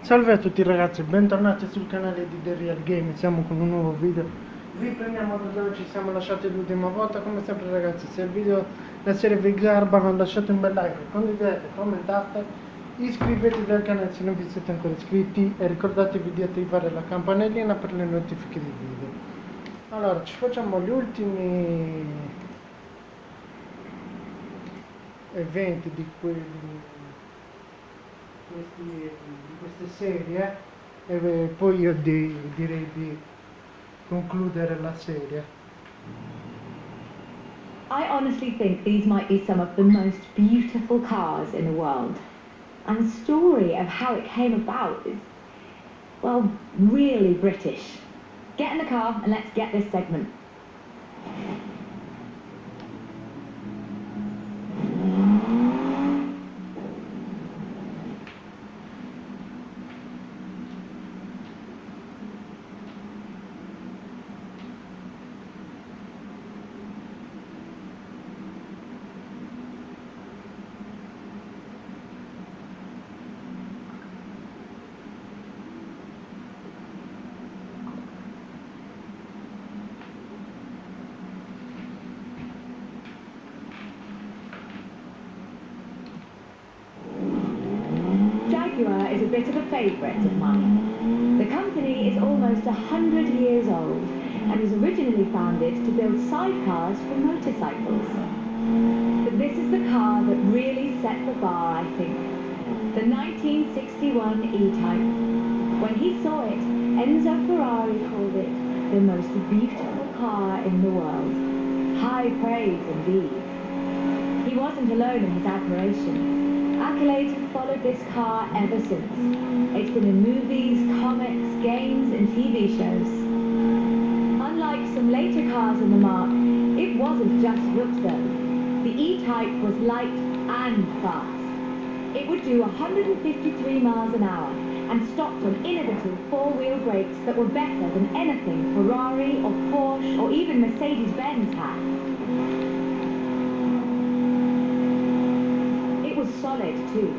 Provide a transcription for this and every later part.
Salve a tutti ragazzi, bentornati sul canale di The Real Game, siamo con un nuovo video. Riprendiamo da dove ci siamo lasciati l'ultima volta. Come sempre ragazzi, se il video, la serie vi garbano, lasciate un bel like, condividete, commentate, iscrivetevi al canale se non vi siete ancora iscritti e ricordatevi di attivare la campanellina per le notifiche del video. Allora, ci facciamo gli ultimi eventi di queste serie e poi io direi di concludere la serie. I honestly think these might be some of the most beautiful cars in the world. And the story of how it came about is, well, really British. Get in the car and let's get this segment. Jaguar is a bit of a favourite of mine. The company is almost 100 years old and was originally founded to build sidecars for motorcycles. But this is the car that really set the bar, I think. The 1961 E-Type. When he saw it, Enzo Ferrari called it the most beautiful car in the world. High praise indeed. He wasn't alone in his admiration. Accolades have followed this car ever since. It's been in movies, comics, games and TV shows. Unlike some later cars on the mark, it wasn't just looks though. The E-Type was light and fast. It would do 153 miles an hour and stopped on innovative four-wheel brakes that were better than anything Ferrari or Porsche or even Mercedes-Benz had. Solid too,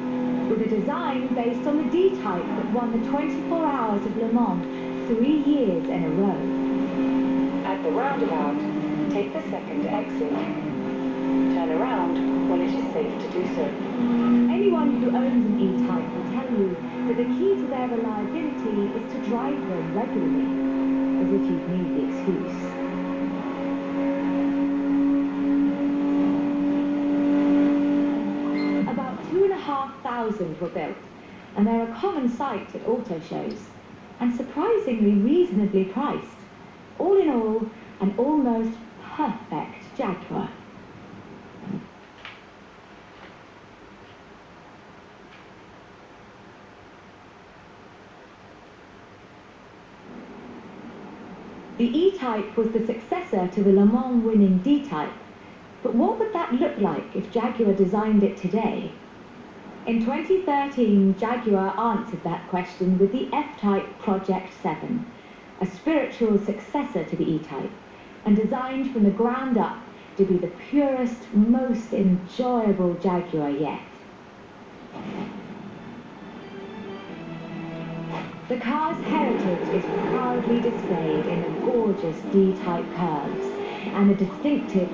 with a design based on the D-Type that won the 24 Hours of Le Mans 3 years in a row. At the roundabout, take the second exit. Turn around when it is safe to do so. Anyone who owns an E-Type will tell you that the key to their reliability is to drive them regularly, as if you'd need the excuse. Thousands were built, and they're a common sight at auto shows, and surprisingly reasonably priced. All in all, an almost perfect Jaguar. The E-Type was the successor to the Le Mans winning D-Type, but what would that look like if Jaguar designed it today? In 2013, Jaguar answered that question with the F-Type Project 7, a spiritual successor to the E-Type, and designed from the ground up to be the purest, most enjoyable Jaguar yet. The car's heritage is proudly displayed in the gorgeous D-Type curves and the distinctive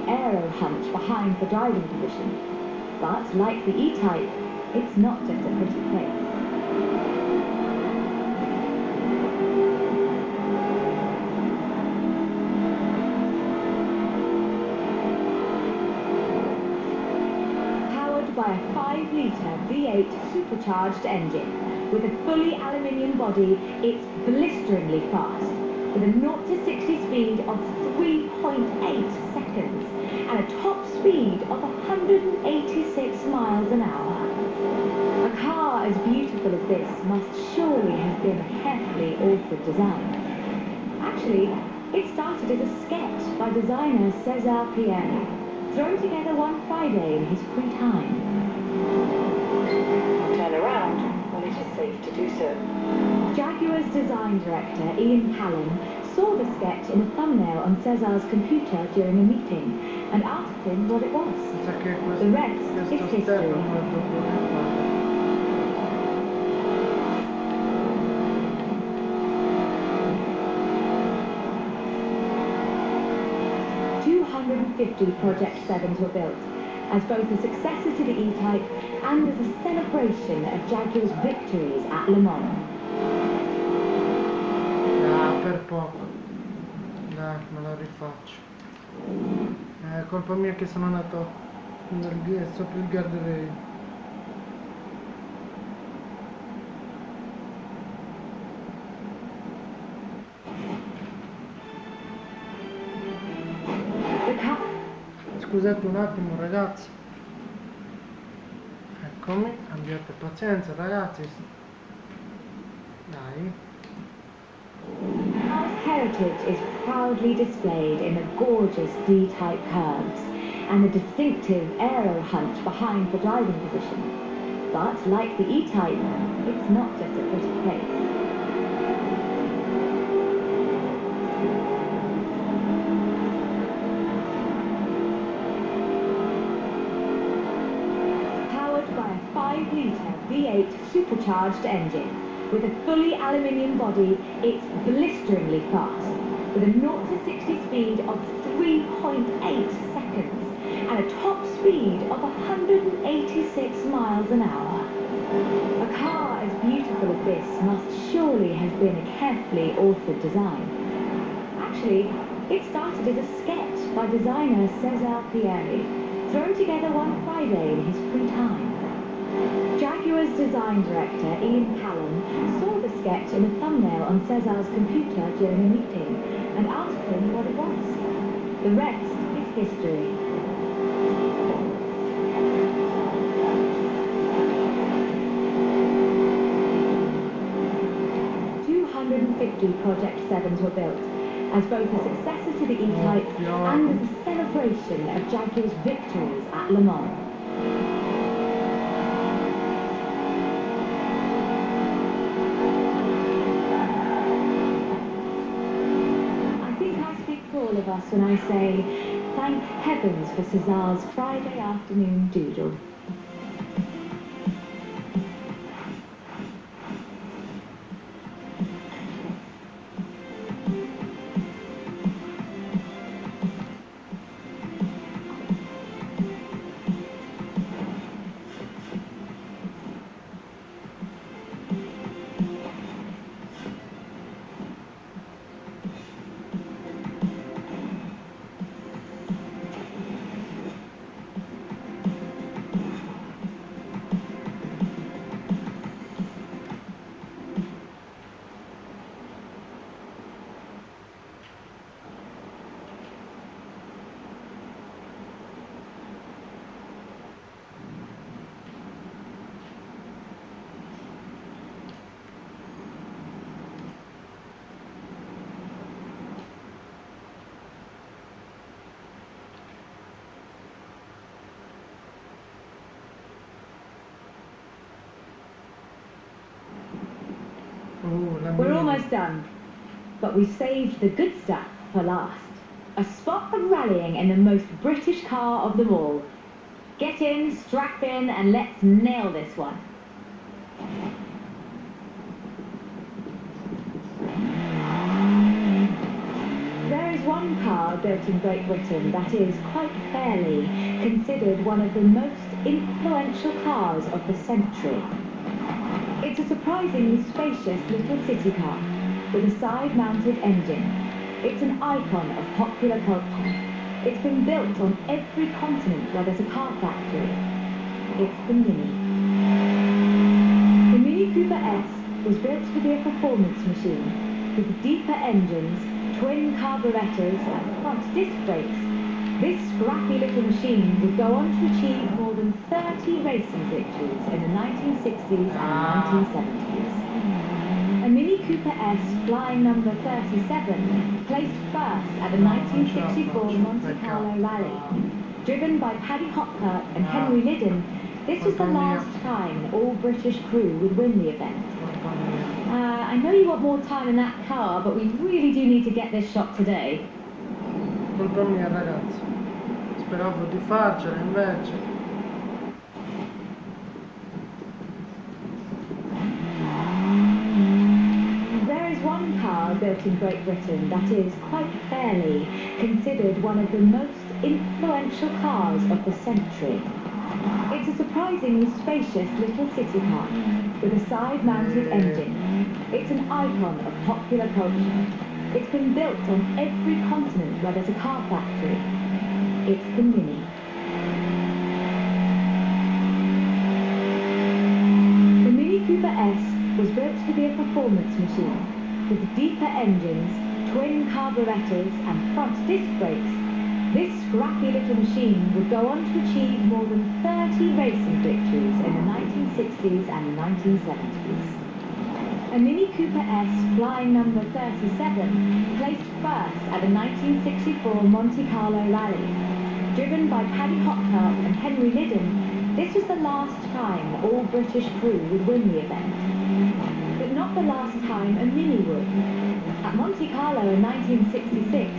aero hunch behind the driving position. But, like the E-Type, it's not just a pretty place. Powered by a 5-litre V8 supercharged engine, with a fully aluminium body, it's blisteringly fast, with a 0 to 60 speed of 3.8 seconds and a top speed of 186 miles an hour. A car as beautiful as this must surely have been a carefully altered design. Actually, it started as a sketch by designer César Pierre, thrown together one Friday in his free time. Turn around when it is safe to do so. Jaguar's design director, Ian Callum, saw the sketch in a thumbnail on César's computer during a meeting and asked him what it was. sa che The rest is questo history. step non è dovuto fare. 250 Project 7s were built, as both a successor to the E-Type and as a celebration of Jaguar's victories at Le Mans. Ah, per poco. Dai, me la rifaccio. È colpa mia che sono andato sopra il guardrail. Scusate un attimo ragazzi. Eccomi, abbiate pazienza ragazzi. Dai. Car's heritage is proudly displayed in the gorgeous D-type curves and the distinctive aero hunch behind the driving position. But like the E-Type, it's not just a pretty place. Powered by a 5-litre V8 supercharged engine, with a fully aluminium body, it's blisteringly fast, with a 0 to 60 speed of 3.8 seconds and a top speed of 186 miles an hour. A car as beautiful as this must surely have been a carefully authored design. Actually, it started as a sketch by designer Cesar Pieri, thrown together one Friday in his free time. Jaguar's design director, Ian Callum, saw the sketch in a thumbnail on Cesar's computer during a meeting and asked him what it was. The rest is history. Project 7s were built, as both a successor to the E-Type and as a celebration of Jaguar's victories at Le Mans. I think I speak for all of us when I say, thank heavens for Cesar's Friday afternoon doodle. We're almost done, but we saved the good stuff for last. A spot of rallying in the most British car of them all. Get in, strap in, and let's nail this one. There is one car built in Great Britain that is, quite fairly, considered one of the most influential cars of the century. It's a surprisingly spacious little city car with a side-mounted engine. It's an icon of popular culture. It's been built on every continent where there's a car factory. It's the Mini. The Mini Cooper S was built to be a performance machine with deeper engines, twin carburetors and front disc brakes. This scrappy little machine would go on to achieve more than 30 racing victories in the 1960s and 1970s. A Mini Cooper S flying number 37 placed first at the 1964 Monte Carlo Rally. Driven by Paddy Hopkirk and Henry Liddon, this was the last time an all-British crew would win the event. I know you want more time in that car, but we really do need to get this shot today. Colpa mia ragazzi. Speravo di farcela invece. There is one car built in Great Britain that is, quite fairly, considered one of the most influential cars of the century. It's a surprisingly spacious little city car with a side-mounted engine. It's an icon of popular culture. It's been built on every continent where there's a car factory. It's the Mini. The Mini Cooper S was built to be a performance machine with deeper engines, twin carburetors and front disc brakes. This scrappy little machine would go on to achieve more than 30 racing victories in the 1960s and 1970s. A Mini Cooper S flying number 37 placed first at the 1964 Monte Carlo Rally. Driven by Paddy Hopkirk and Henry Liddon, this was the last time all British crew would win the event. But not the last time a Mini would. At Monte Carlo in 1966,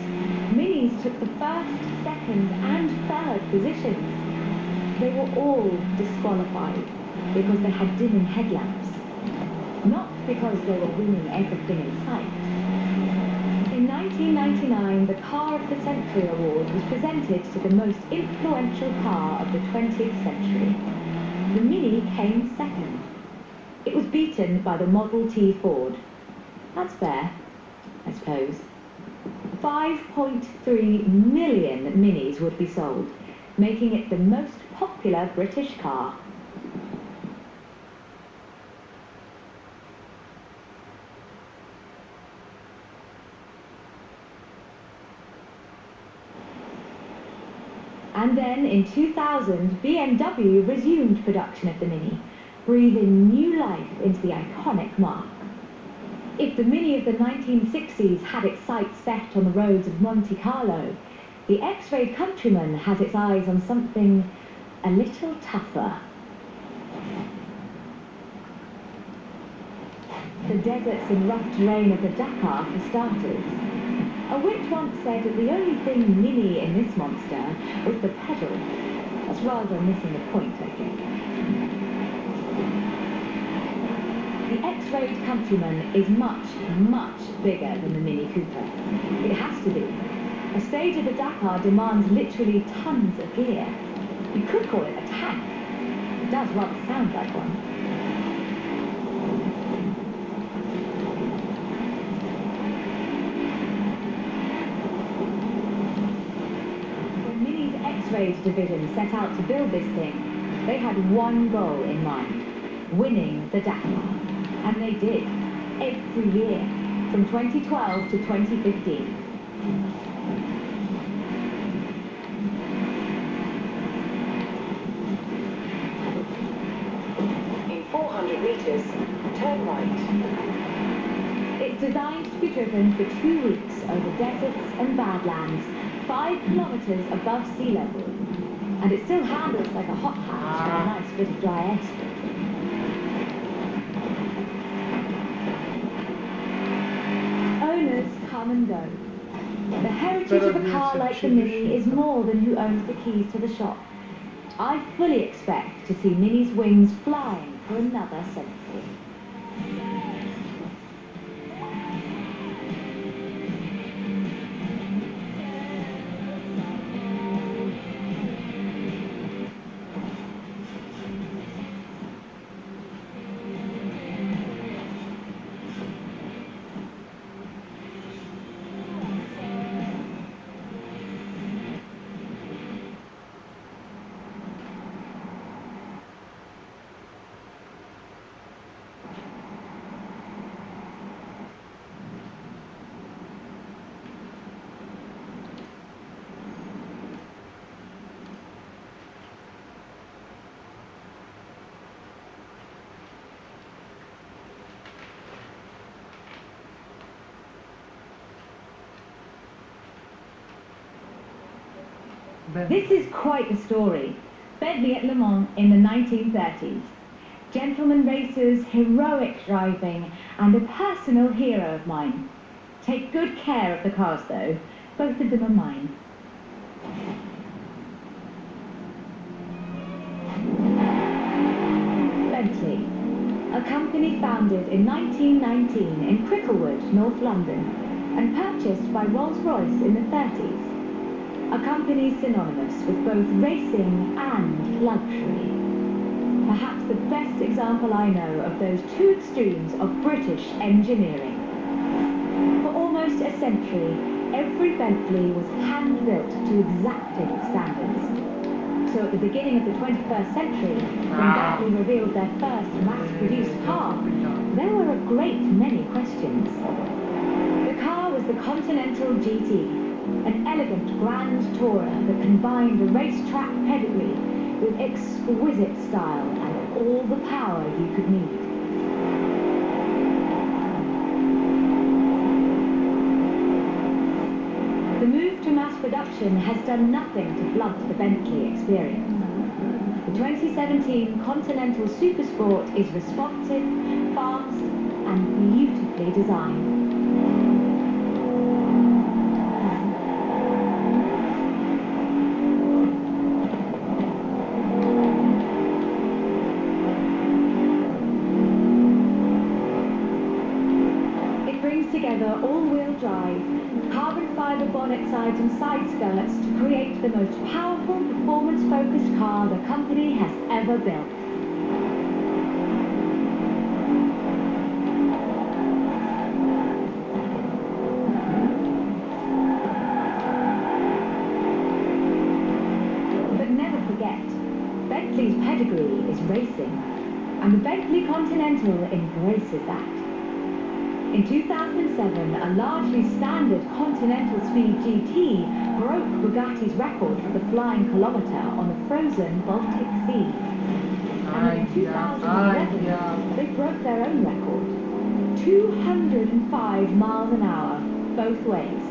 Minis took the first, second and third positions. They were all disqualified because they had dimming headlamps, not because they were winning everything in sight. In 1999, the Car of the Century Award was presented to the most influential car of the 20th century. The Mini came second. It was beaten by the Model T Ford. That's fair, I suppose. 5.3 million Minis would be sold, making it the most popular British car. And then in 2000, BMW resumed production of the Mini, breathing new life into the iconic mark. If the Mini of the 1960s had its sights set on the roads of Monte Carlo, the X-Rayed Countryman has its eyes on something a little tougher. The deserts and rough terrain of the Dakar for starters. A wit once said that the only thing Mini in this monster was the pedal. That's rather missing the point, I think. The X-Rayed Countryman is much, much bigger than the Mini Cooper. It has to be. A stage of the Dakar demands literally tons of gear. You could call it a tank. It does rather sound like one. When Mini's X-Rayed division set out to build this thing, they had one goal in mind: winning the Dakar. And they did, every year, from 2012 to 2015. In 400 meters, turn right. It's designed to be driven for 2 weeks over deserts and badlands, 5 kilometers above sea level. And it still handles like a hot hatch for a nice bit of dry ice. Owners come and go. The heritage of a car like the Mini is more than who owns the keys to the shop. I fully expect to see Mini's wings flying for another century. This is quite a story. Bentley at Le Mans in the 1930s. Gentleman racers, heroic driving, and a personal hero of mine. Take good care of the cars though. Both of them are mine. a company founded in 1919 in Cricklewood, North London, and purchased by Rolls-Royce in the 30s. A company synonymous with both racing and luxury. Perhaps the best example I know of those two extremes of British engineering. For almost a century, every Bentley was hand-built to exacting standards. So at the beginning of the 21st century, when Bentley revealed their first mass-produced car, there were a great many questions. The car was the Continental GT, an elegant grand tourer that combined a racetrack pedigree with exquisite style and all the power you could need. The move to mass production has done nothing to blunt the Bentley experience. The 2017 Continental Supersport is responsive, fast, and beautifully designed. Together all-wheel drive, carbon fibre bonnet sides and side skirts to create the most powerful performance-focused car the company has ever built. But never forget, Bentley's pedigree is racing, and the Bentley Continental embraces that. In 2007, a largely standard Continental Speed GT broke Bugatti's record for the flying kilometre on the frozen Baltic Sea. And then in 2011, they broke their own record. 205 miles an hour, both ways,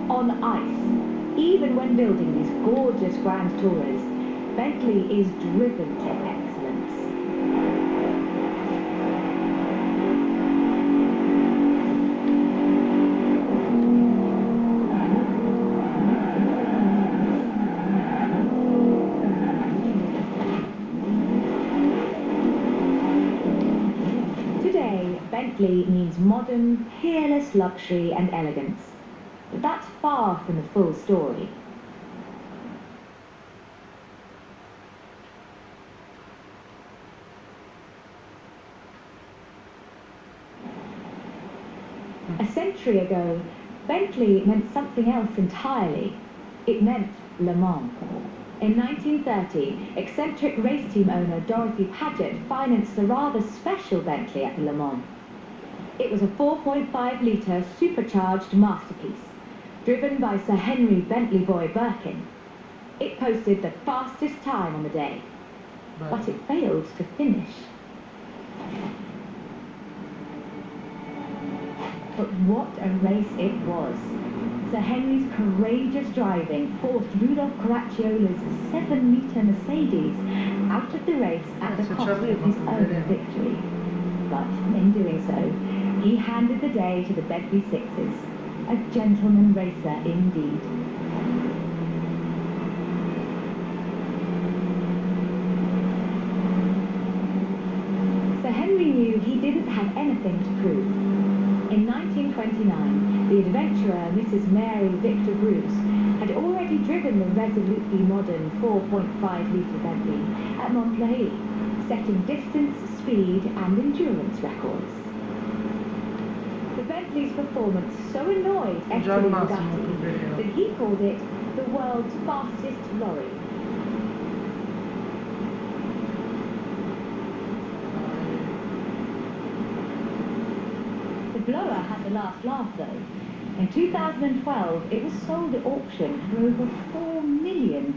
on ice. Even when building these gorgeous Grand Tourers, Bentley is driven to excellence. Bentley means modern, peerless luxury and elegance. But that's far from the full story. A century ago, Bentley meant something else entirely. It meant Le Mans. In 1930, eccentric race team owner Dorothy Paget financed a rather special Bentley at Le Mans. It was a 4.5-litre supercharged masterpiece, driven by Sir Henry Bentley Boy Birkin. It posted the fastest time on the day, but it failed to finish. But what a race it was! Sir Henry's courageous driving forced Rudolf Caracciolla's 7-litre Mercedes out of the race at the cost of his own victory. But in doing so, he handed the day to the Bentley Sixes, a gentleman racer indeed. Sir Henry knew he didn't have anything to prove. In 1929, the adventurer Mrs. Mary Victor Bruce had already driven the resolutely modern 4.5-litre Bentley at Montpellier, setting distance, speed and endurance records. The Bentley's performance so annoyed Ettore Bugatti that he called it the world's fastest lorry. The blower had the last laugh though. In 2012, it was sold at auction for over £4 million,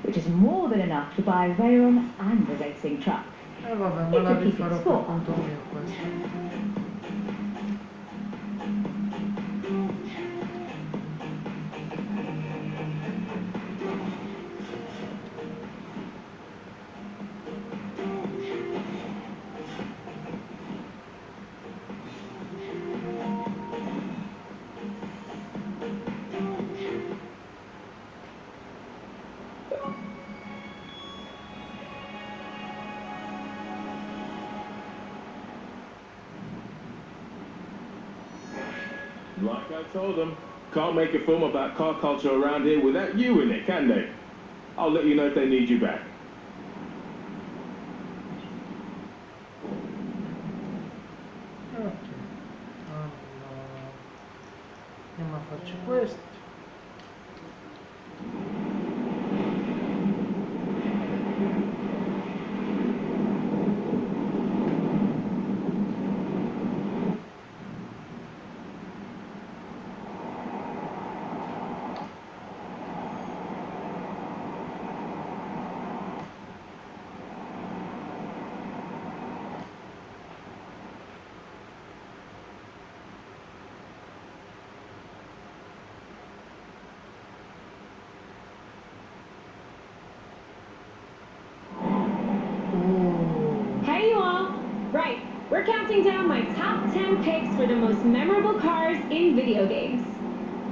which is more than enough to buy a Veyron and a racing truck. Vabbè, me la rifarò per conto mio questo. Like I told them, can't make a film about car culture around here without you in it, can they? I'll let you know if they need you back. Ok, allora andiamo a farci questo. Hey you all! Right, we're counting down my top 10 picks for the most memorable cars in video games.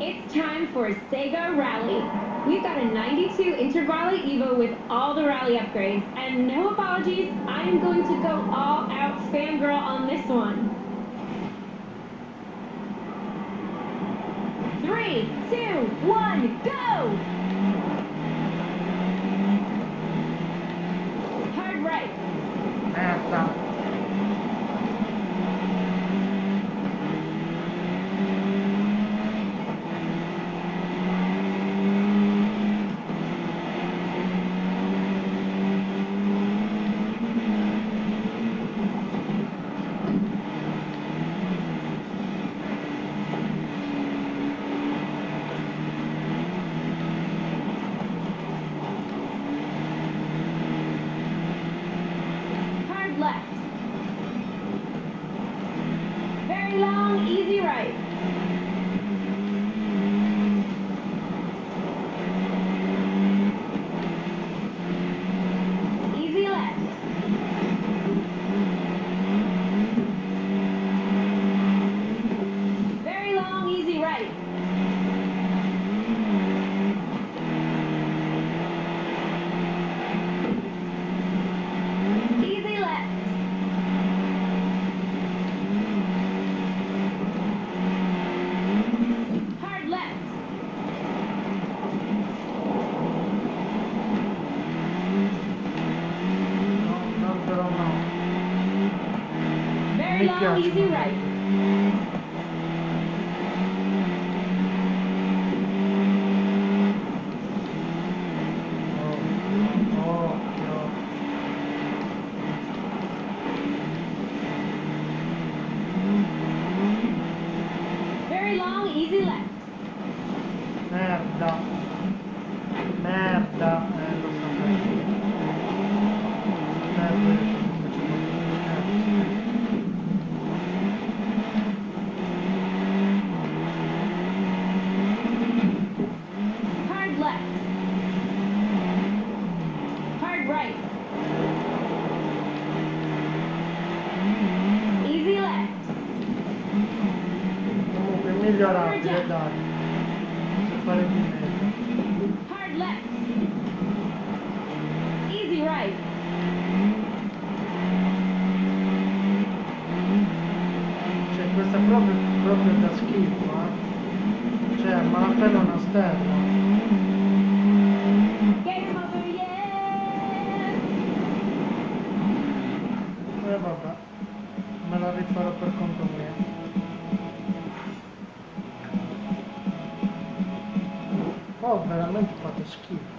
It's time for Sega Rally. We've got a 92 Inter-Rally Evo with all the rally upgrades, and no apologies, I am going to go all out fangirl on this one. 3, 2, 1, go! Hard right. Merda. Hard left. Very long, easy right. Easy left. Very long, easy right. Easy left. Hard left. No, però no. Very Mi long, piace. easy right. Oh, no. Very long, easy left. Merda. Merda. Lo sapevo. Hard left. Hard right. Easy left. Comunque migliorabile, dai. Se fare di meglio. Hard left. Easy right. Cioè questa è proprio da schifo, Cioè, malapena una stella. Game over, yeah! E vabbè, me la rifarò per conto mio. Oh, veramente fate schifo,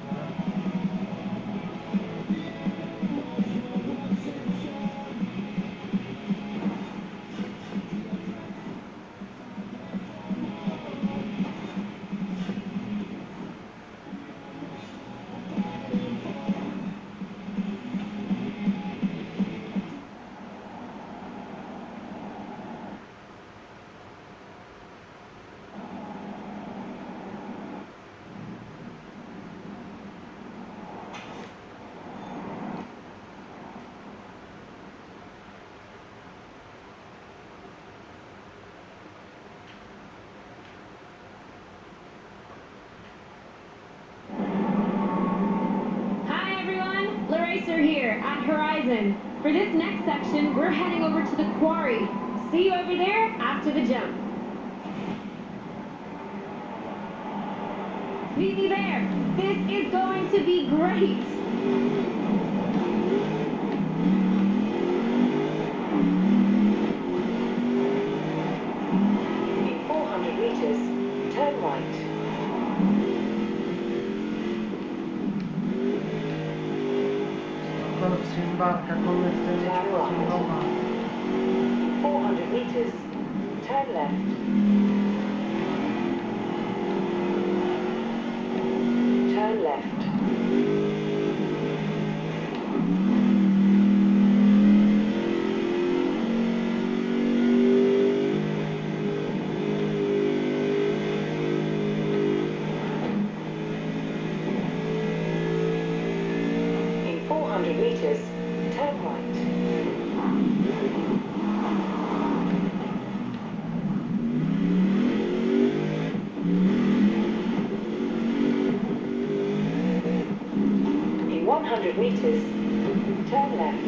Here at Horizon. For this next section, we're heading over to the quarry. See you over there after the jump. Meet me there. This is going to be great. In 400 meters, turn right. Quando si imbarca con le stelle su Roma. 400 meters, turn left. Turn left. In 400 meters, turn right. In 100 meters, turn left.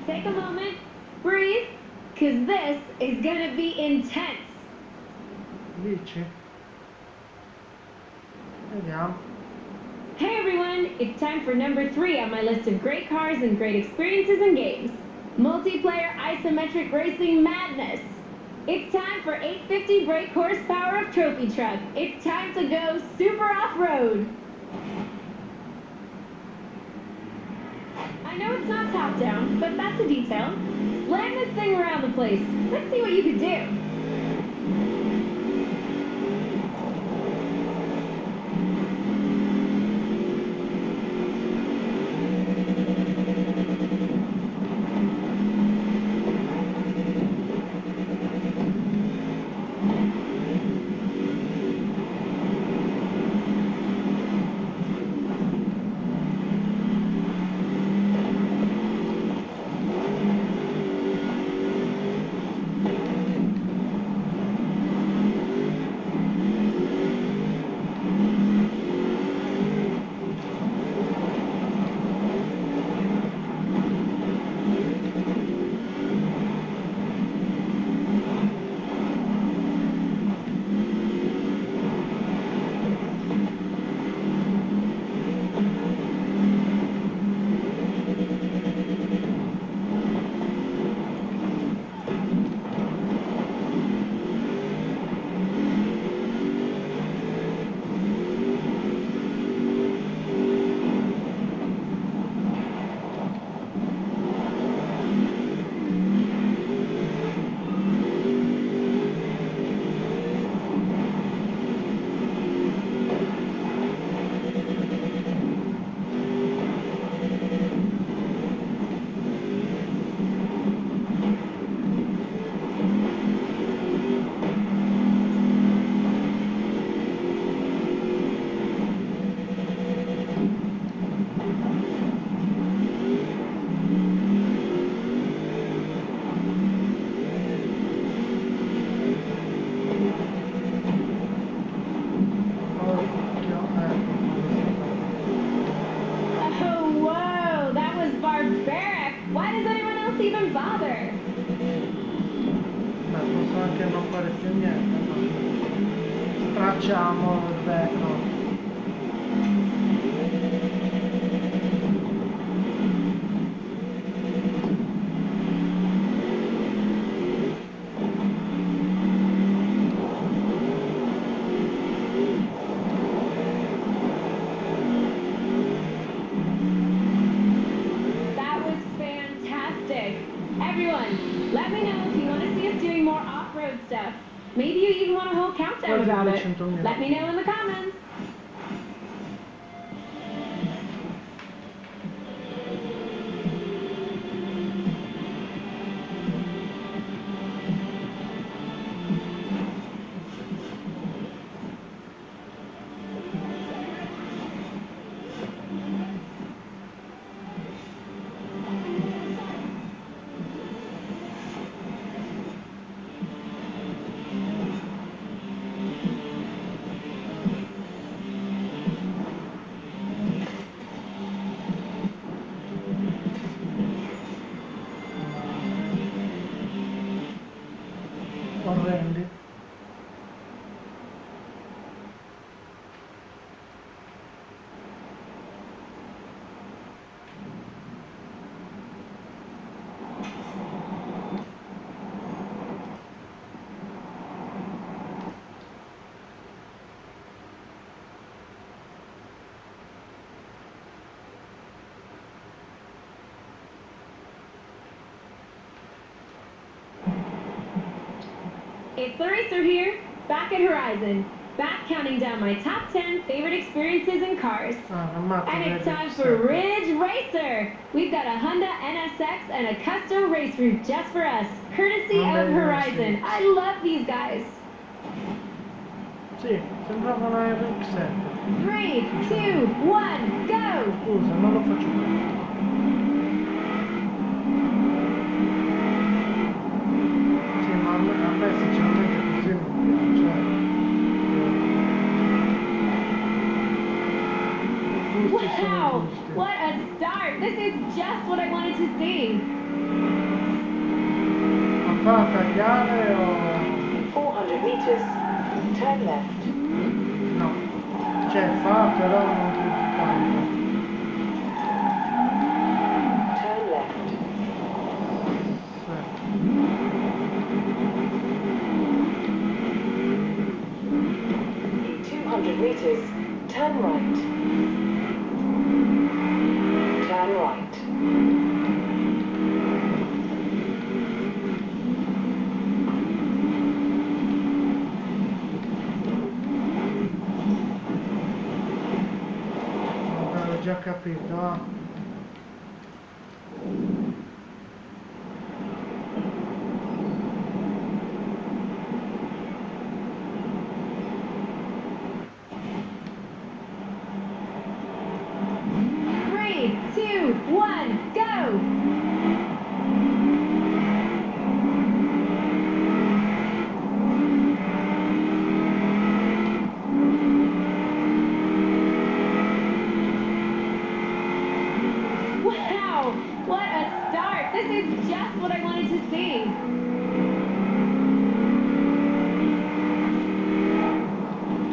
Take a moment, breathe, because this is going to be intense. Dici? Vediamo. Hey everyone, it's time for number 3 on my list of great cars and great experiences and games. Multiplayer isometric racing madness. It's time for 850 brake horsepower of trophy truck. It's time to go super off-road. I know it's not top down, but that's a detail. Slam this thing around the place. Let's see what you can do. even bother? Beh, posso anche non fare più niente, ma stracciamo il vetro. Everyone, let me know if you want to see us doing more off-road stuff. Maybe you even want a whole countdown about it. Let me know in the comments. it's the racer here, back at Horizon. Back counting down my top 10 favorite experiences in cars. And it's time for Ridge Racer. We've got a Honda NSX and a custom race route just for us, courtesy of Horizon. I love these guys. Sì, sembrava una RX-7. 3, 2, 1, go! Scusa, non lo faccio più. Sì, ma a me sinceramente così non piace. Wow! What a start! This is just what I wanted to see. Ma fa tagliare o... 400 meters, turn left. No. Cioè fa però non più tanto. Turn left. Sì. In 200 meters, turn right. Turn right. Ho già capito, ah. Three, two, one, go! Wow! What a start! This is just what I wanted to see.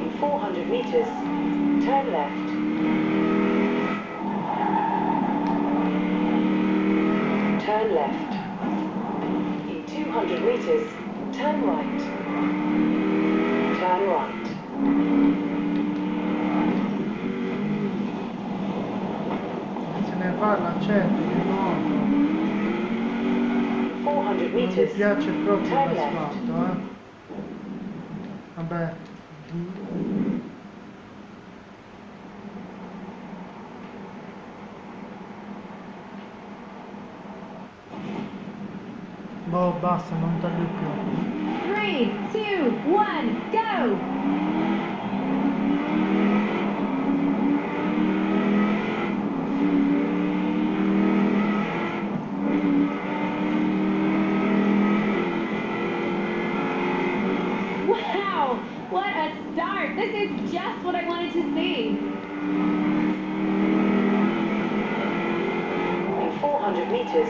In 400 meters, turn left. Turn left. In 200 meters, turn right. Turn right. Se ne va l'accetto di nuovo. 400 Non mi meters, piace proprio turn left. l'asfalto, Vabbè. Boh, basta, non taglio più. 3, 2, 1, go! Wow! What a start! This is just what I wanted to see. In 400 meters,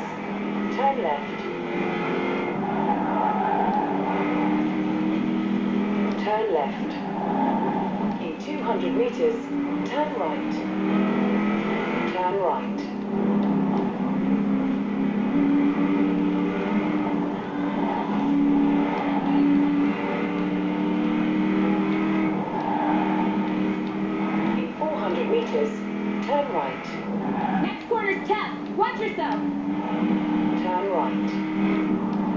turn left. Turn left. In 200 meters, turn right. Turn right. In 400 meters, turn right. Next corner's tough. Watch yourself. Turn right.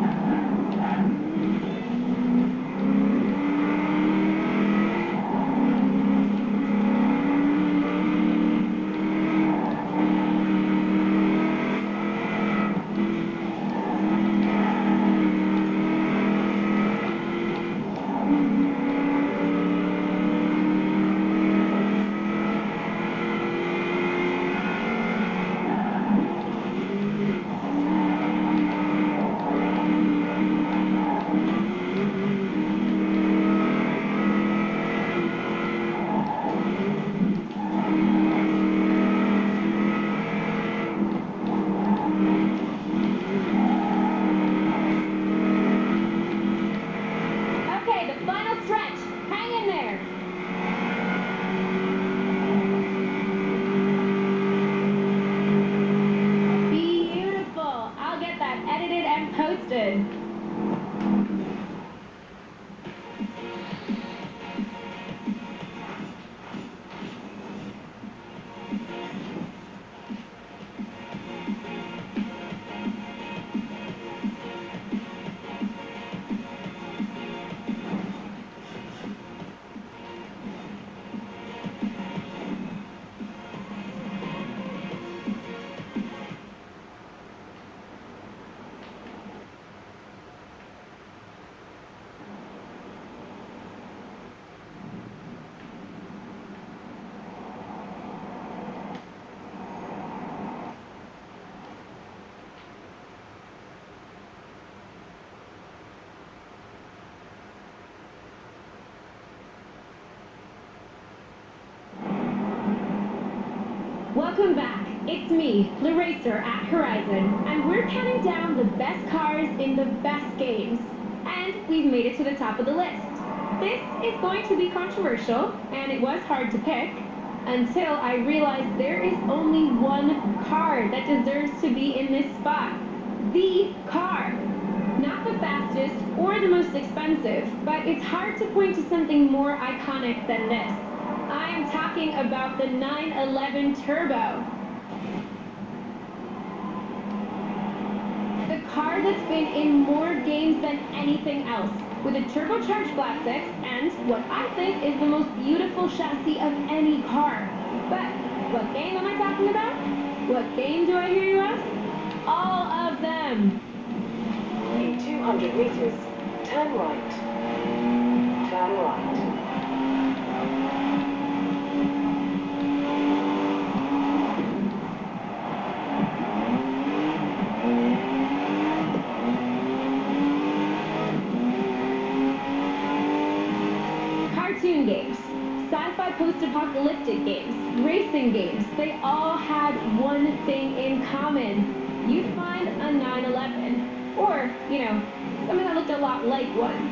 Welcome back. It's me, the racer at Horizon, and we're counting down the best cars in the best games. And we've made it to the top of the list. This is going to be controversial, and it was hard to pick, until I realized there is only one car that deserves to be in this spot. The car. Not the fastest or the most expensive, but it's hard to point to something more iconic than this. I am talking about the 911 Turbo. The car that's been in more games than anything else, with a turbocharged flat six and what I think is the most beautiful chassis of any car. But what game am I talking about? What game do I hear you ask? All of them. In 200 meters, turn right. Turn right. Cartoon games, sci-fi post-apocalyptic games, racing games, they all had one thing in common. You'd find a 911, or, you know, something that looked a lot like one.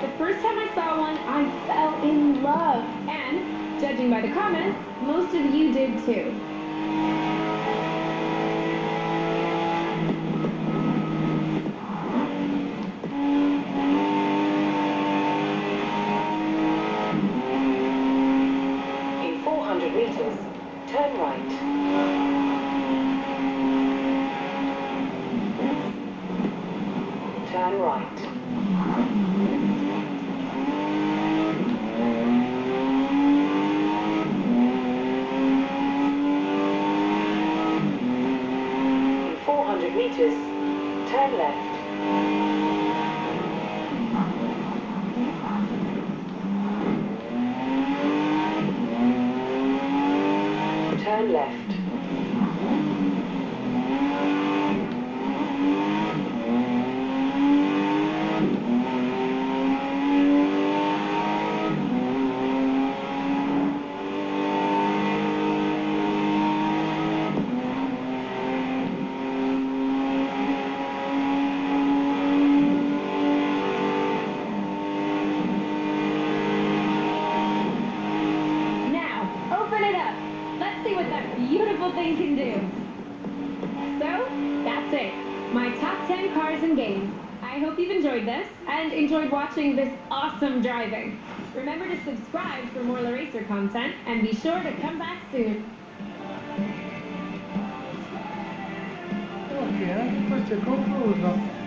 The first time I saw one, I fell in love, and, judging by the comments, most of you did too. Meters, turn right. Turn right. In 400 meters, turn left. Turn left. Beautiful thing can do. So, that's it. My top 10 cars and games. I hope you've enjoyed this and enjoyed watching this awesome driving. Remember to subscribe for more La Racer content and be sure to come back soon. Ok, questo è concluso.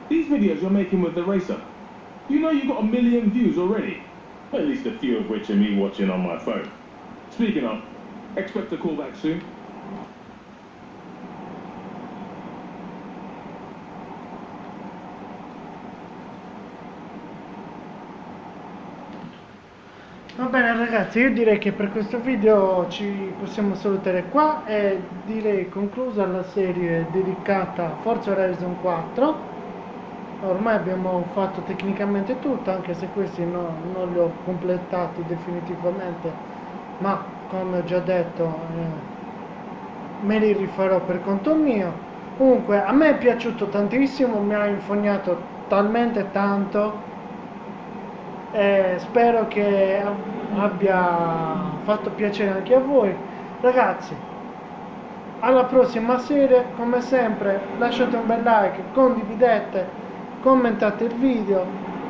These videos you're making with the racer, you know you got 1 million views already? At least a few of which are me watching on my phone. Speaking of, expect a call back soon. Va bene ragazzi, io direi che per questo video ci possiamo salutare qua e direi conclusa la serie dedicata a Forza Horizon 4. Ormai abbiamo fatto tecnicamente tutto, anche se questi non li ho completati definitivamente, ma come ho già detto me li rifarò per conto mio. Comunque a me è piaciuto tantissimo, mi ha infognato talmente tanto e spero che abbia fatto piacere anche a voi ragazzi. Alla prossima serie, come sempre lasciate un bel like, condividete, commentate il video,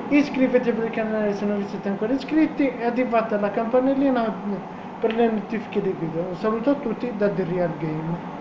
iscrivetevi al canale se non vi siete ancora iscritti e attivate la campanellina per le notifiche dei video. Un saluto a tutti da The Real Game.